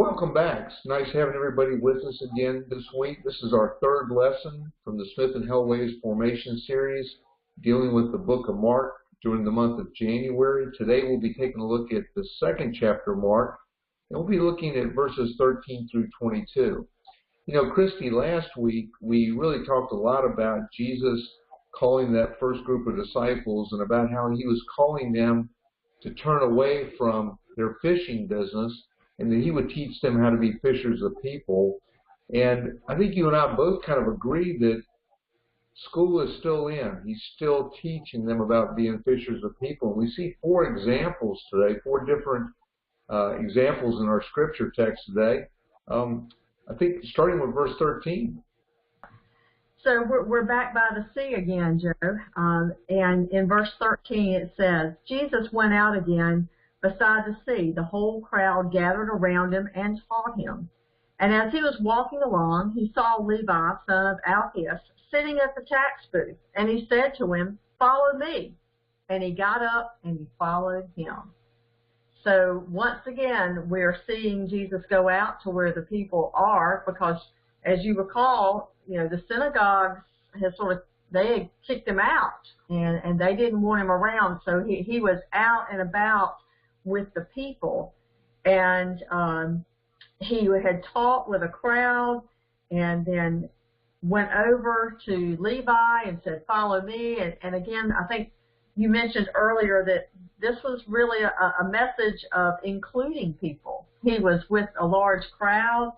Welcome back. It's nice having everybody with us again this week. This is our third lesson from the Smyth Helwys Formations series dealing with the book of Mark during the month of January. Today we'll be taking a look at the second chapter of Mark, and we'll be looking at verses 13 through 22. You know, Christy, last week we really talked a lot about Jesus calling that first group of disciples and about how he was calling them to turn away from their fishing business and that he would teach them how to be fishers of people. And I think you and I both kind of agree that school is still in. He's still teaching them about being fishers of people. And we see four examples today, four different examples in our scripture text today. I think starting with verse 13. So we're back by the sea again, Joe. And in verse 13 it says, Jesus went out again beside the sea. The whole crowd gathered around him and taught him. And as he was walking along, he saw Levi, son of Alphaeus, sitting at the tax booth. And he said to him, "Follow me." And he got up and he followed him. So once again, we're seeing Jesus go out to where the people are, because as you recall, you know, the synagogues has they had kicked him out, and they didn't want him around. So he was out and about with the people, and he had taught with a crowd, and then went over to Levi and said, "Follow me." And again, I think you mentioned earlier that this was really a message of including people. He was with a large crowd,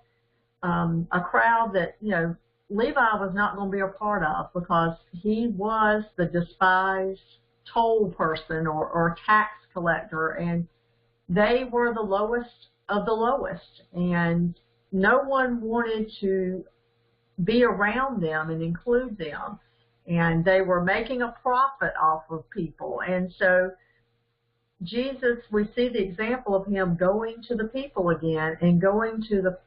a crowd that, you know, Levi was not going to be a part of, because he was the despised toll person or tax collector, and they were the lowest of the lowest, and no one wanted to be around them and include them, and they were making a profit off of people. And so Jesus, we see the example of him going to the people again, and going to the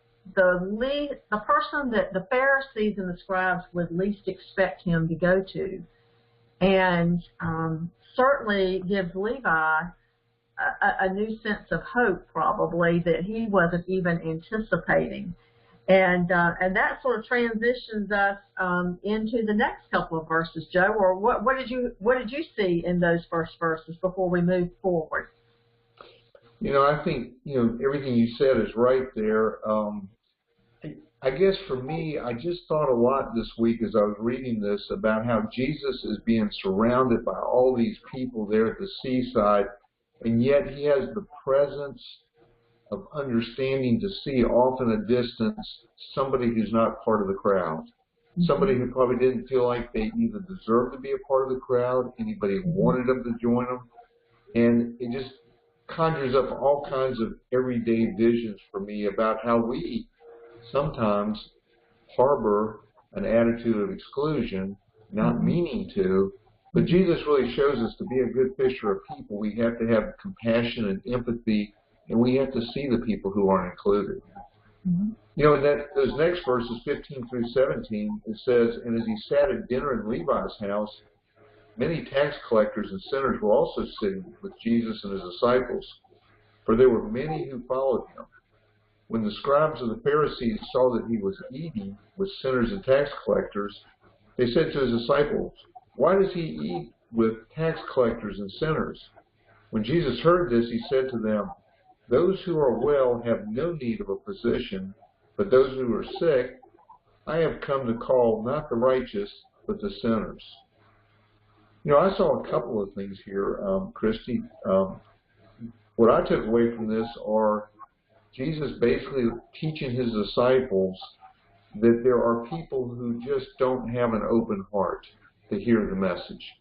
person that the Pharisees and the scribes would least expect him to go to, and certainly gives Levi a new sense of hope, probably, that he wasn't even anticipating. And that sort of transitions us into the next couple of verses, Joe. Or what did you see in those first verses before we move forward? You know, I think, you know, everything you said is right there. I guess for me, I just thought a lot this week as I was reading this about how Jesus is being surrounded by all these people there at the seaside, and yet he has the presence of understanding to see off in a distance somebody who's not part of the crowd, somebody who probably didn't feel like they either deserved to be a part of the crowd, anybody wanted them to join them, and it just conjures up all kinds of everyday visions for me about how we sometimes harbor an attitude of exclusion, not meaning to, but Jesus really shows us to be a good fisher of people. We have to have compassion and empathy, and we have to see the people who aren't included. You know, in those next verses, 15 through 17, it says, "And as he sat at dinner in Levi's house, many tax collectors and sinners were also sitting with Jesus and his disciples, for there were many who followed him. When the scribes of the Pharisees saw that he was eating with sinners and tax collectors, they said to his disciples, 'Why does he eat with tax collectors and sinners?' When Jesus heard this, he said to them, 'Those who are well have no need of a physician, but those who are sick. I have come to call not the righteous, but the sinners.'" You know, I saw a couple of things here, Christy. What I took away from this are Jesus basically teaching his disciples that there are people who just don't have an open heart to hear the message.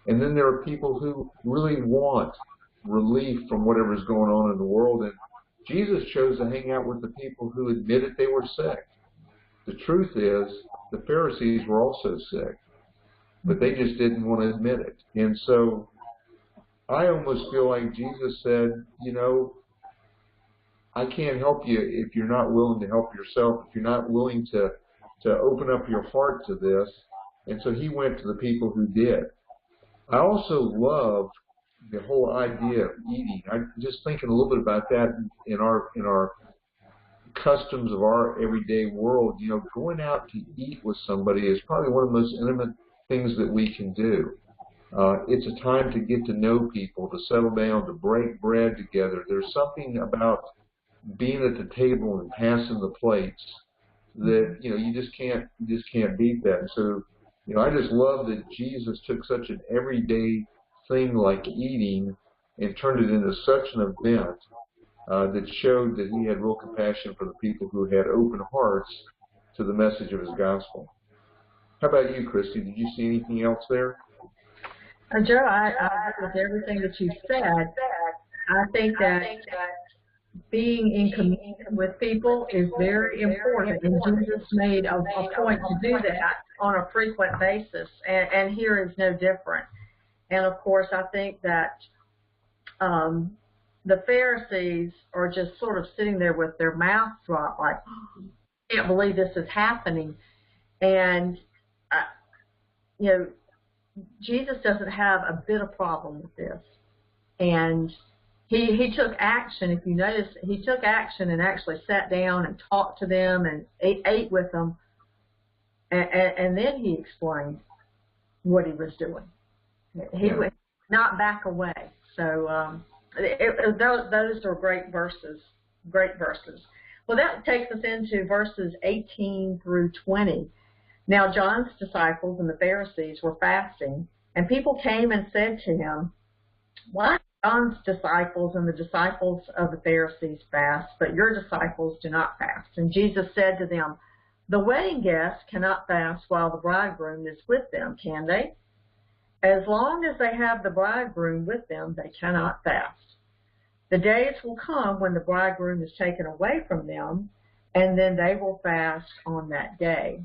And then there are people who really want relief from whatever's going on in the world. And Jesus chose to hang out with the people who admitted they were sick. The truth is, the Pharisees were also sick, but they just didn't want to admit it. And so I almost feel like Jesus said, you know, I can't help you if you're not willing to help yourself, if you're not willing to open up your heart to this. And so he went to the people who did. I also love the whole idea of eating. I'm just thinking a little bit about that in our customs of our everyday world, going out to eat with somebody is probably one of the most intimate things that we can do. It's a time to get to know people, to settle down, to break bread together. There's something about being at the table and passing the plates that you just can't beat that. And so, I just love that Jesus took such an everyday thing like eating and turned it into such an event that showed that he had real compassion for the people who had open hearts to the message of his gospel. How about you, Christy? Did you see anything else there? Joe, I agree with everything that you said. I think that being in communion with people is very important, and Jesus made a point to do that on a frequent basis, and here is no different. And of course, I think that the Pharisees are just sort of sitting there with their mouths dropped, like, I can't believe this is happening. And Jesus doesn't have a bit of problem with this. And he took action. If you notice, he took action and actually sat down and talked to them and ate with them. And then he explained what he was doing. He would not back away. So those are great verses. Great verses. Well, that takes us into verses 18 through 20. Now John's disciples and the Pharisees were fasting, and people came and said to him, "Why do John's disciples and the disciples of the Pharisees fast, but your disciples do not fast?" And Jesus said to them, "The wedding guests cannot fast while the bridegroom is with them, can they? As long as they have the bridegroom with them, they cannot fast. The days will come when the bridegroom is taken away from them, and then they will fast on that day."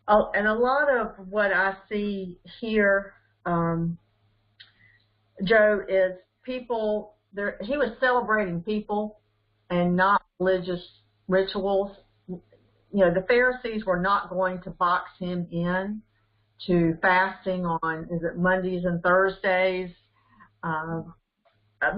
Oh, and a lot of what I see here, Joe, is people, he was celebrating people and not religious rituals. The Pharisees were not going to box him in to fasting on, is it Mondays and Thursdays,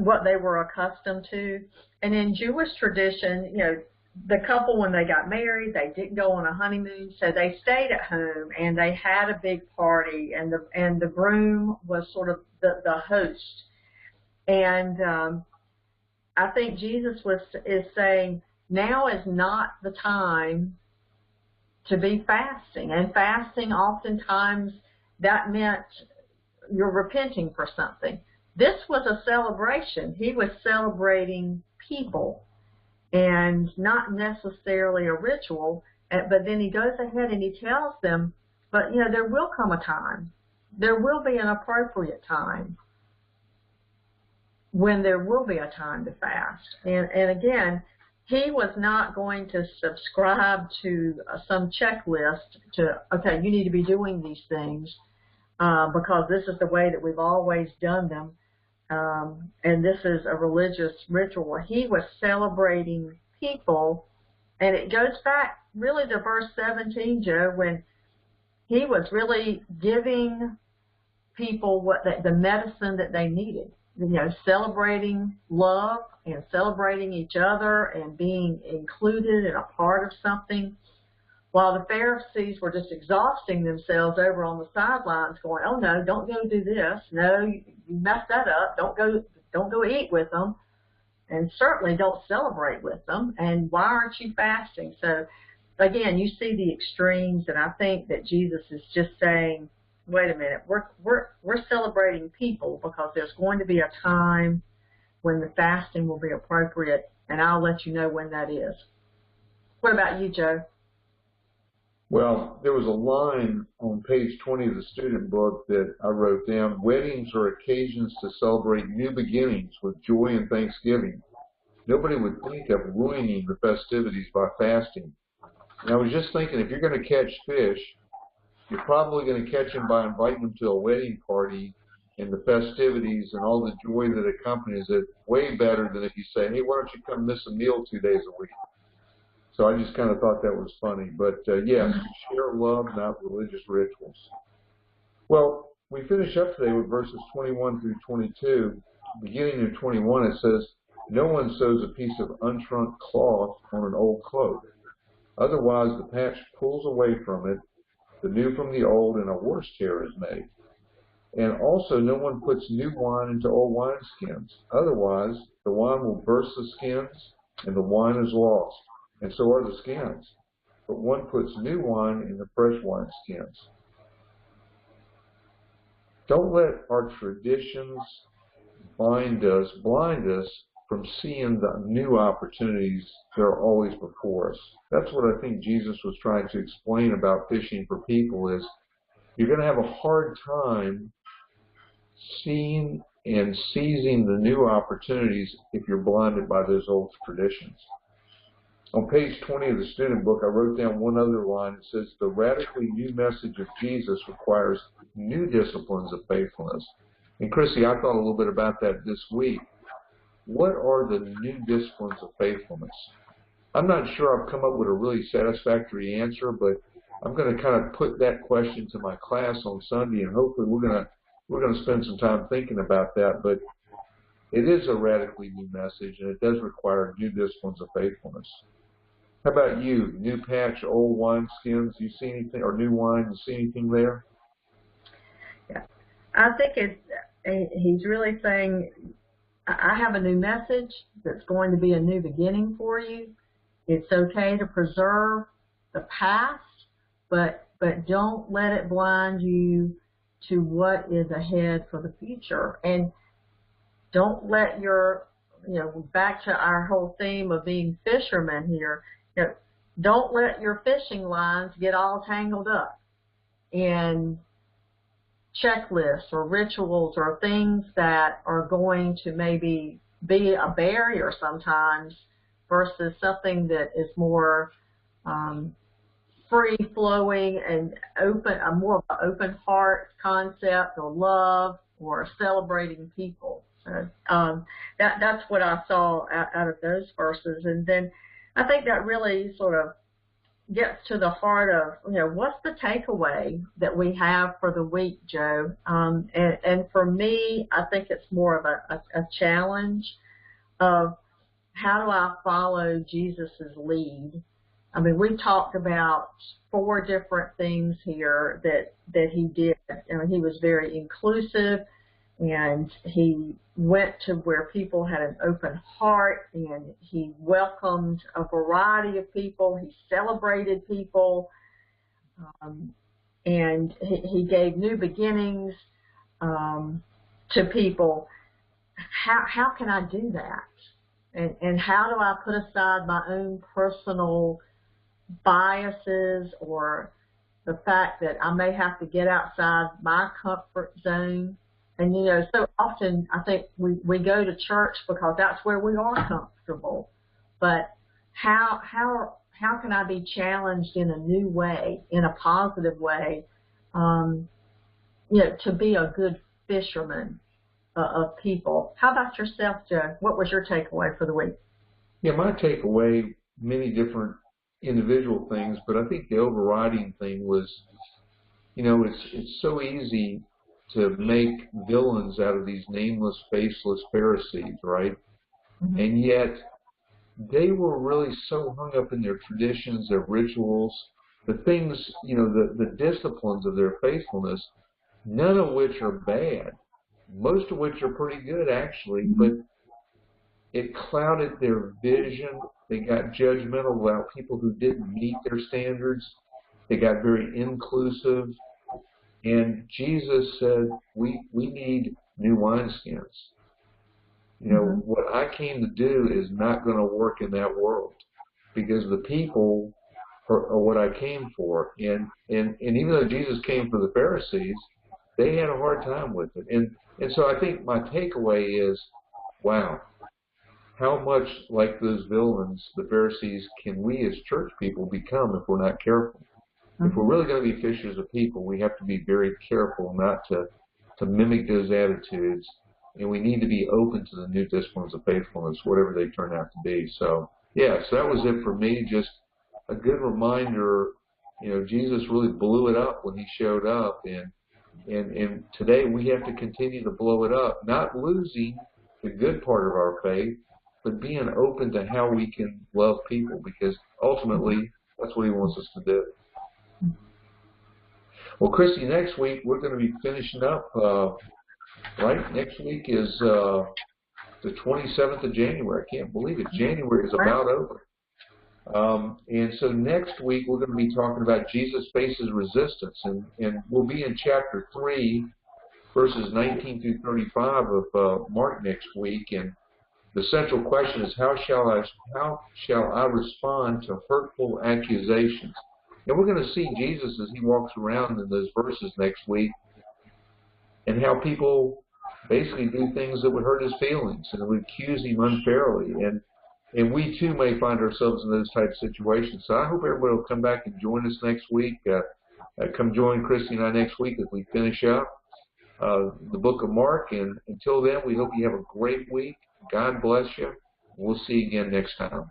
what they were accustomed to. And in Jewish tradition, the couple, when they got married, they didn't go on a honeymoon, so they stayed at home and they had a big party, and the groom was sort of the host. And I think Jesus is saying now is not the time to be fasting. And fasting, oftentimes, that meant you're repenting for something. This was a celebration. He was celebrating people and not necessarily a ritual. But then he goes ahead and he tells them, but, there will come a time. There will be an appropriate time when there will be a time to fast. And again, he was not going to subscribe to some checklist to, okay, you need to be doing these things because this is the way that we've always done them, and this is a religious ritual. He was celebrating people, and it goes back really to verse 17, Joe, when he was really giving people the medicine that they needed. Celebrating love and celebrating each other and being included and a part of something, while the Pharisees were just exhausting themselves over on the sidelines going, oh no, don't go do this. No, you messed that up. Don't go eat with them. And certainly don't celebrate with them. And why aren't you fasting? So again, you see the extremes, and I think that Jesus is just saying, wait a minute, we're celebrating people because there's going to be a time when the fasting will be appropriate, and I'll let you know when that is. What about you, Joe? Well, there was a line on page 20 of the student book that I wrote down: weddings are occasions to celebrate new beginnings with joy and thanksgiving. Nobody would think of ruining the festivities by fasting. And I was just thinking, if you're going to catch fish, you're probably going to catch them by inviting them to a wedding party and the festivities and all the joy that accompanies it, way better than if you say, hey, why don't you come miss a meal 2 days a week? So I just kind of thought that was funny. But yes, share love, not religious rituals. Well, we finish up today with verses 21 through 22. Beginning in 21, it says, No one sews a piece of unshrunk cloth on an old cloak. Otherwise, the patch pulls away from it, the new from the old, and a worse tear is made. And also, no one puts new wine into old wineskins. Otherwise, the wine will burst the skins, and the wine is lost, and so are the skins. But one puts new wine into fresh wineskins. Don't let our traditions blind us from seeing the new opportunities that are always before us. That's what I think Jesus was trying to explain about fishing for people is you're going to have a hard time seeing and seizing the new opportunities if you're blinded by those old traditions. On page 20 of the student book, I wrote down one other line. It says, the radically new message of Jesus requires new disciplines of faithfulness. And Christie, I thought a little bit about that this week. What are the new disciplines of faithfulness? I'm not sure I've come up with a really satisfactory answer, but I'm going to kind of put that question to my class on Sunday, and hopefully we're going to spend some time thinking about that. But it is a radically new message, and it does require new disciplines of faithfulness. How about you? New patch, old wine skins. You see anything, or new wine? You see anything there? Yeah, I think he's really saying, I have a new message that's going to be a new beginning for you. It's okay to preserve the past, but don't let it blind you to what is ahead for the future. And don't let your, back to our whole theme of being fishermen here, don't let your fishing lines get all tangled up in checklists or rituals or things that are going to maybe be a barrier sometimes versus something that is more free-flowing and open, a more of an open heart concept or love or celebrating people. That's what I saw out of those verses. And then I think that really sort of gets to the heart of, what's the takeaway that we have for the week, Joe? And for me, I think it's more of a challenge of how do I follow Jesus's lead? I mean, we talked about 4 different things here that he did. He was very inclusive, and he went to where people had an open heart, and he welcomed a variety of people. He celebrated people, and he gave new beginnings to people. How can I do that? And how do I put aside my own personal biases or the fact that I may have to get outside my comfort zone? And, so often I think we go to church because that's where we are comfortable. But how can I be challenged in a new way, in a positive way, to be a good fisherman of people? How about yourself, Joe? What was your takeaway for the week? Yeah, my takeaway, many different individual things, but I think the overriding thing was, it's so easy to make villains out of these nameless, faceless Pharisees, right? Mm-hmm. And yet they were really so hung up in their traditions, their rituals, the things, the disciplines of their faithfulness, none of which are bad, most of which are pretty good actually, but it clouded their vision. They got judgmental about people who didn't meet their standards. They got very inclusive. And Jesus said, we need new wineskins. What I came to do is not going to work in that world because the people are what I came for. And even though Jesus came for the Pharisees, they had a hard time with it. And so I think my takeaway is, wow, how much like those villains, the Pharisees, can we as church people become if we're not careful? If we're really going to be fishers of people, we have to be very careful not to mimic those attitudes, and we need to be open to the new disciplines of faithfulness, whatever they turn out to be. So, yeah, so that was it for me. Just a good reminder, Jesus really blew it up when he showed up, and today we have to continue to blow it up, not losing the good part of our faith, but being open to how we can love people, because ultimately that's what he wants us to do. Well, Christy, next week we're going to be finishing up, right? Next week is the 27th of January. I can't believe it. January is about over. And so next week we're going to be talking about Jesus faces resistance, and we'll be in chapter 3, verses 19 through 35 of Mark next week. And the central question is, how shall I respond to hurtful accusations? And we're going to see Jesus as he walks around in those verses next week, and how people basically do things that would hurt his feelings and would accuse him unfairly. And we too may find ourselves in those type of situations. So I hope everybody will come back and join us next week. Come join Christy and I next week as we finish up the book of Mark. And until then, we hope you have a great week. God bless you. We'll see you again next time.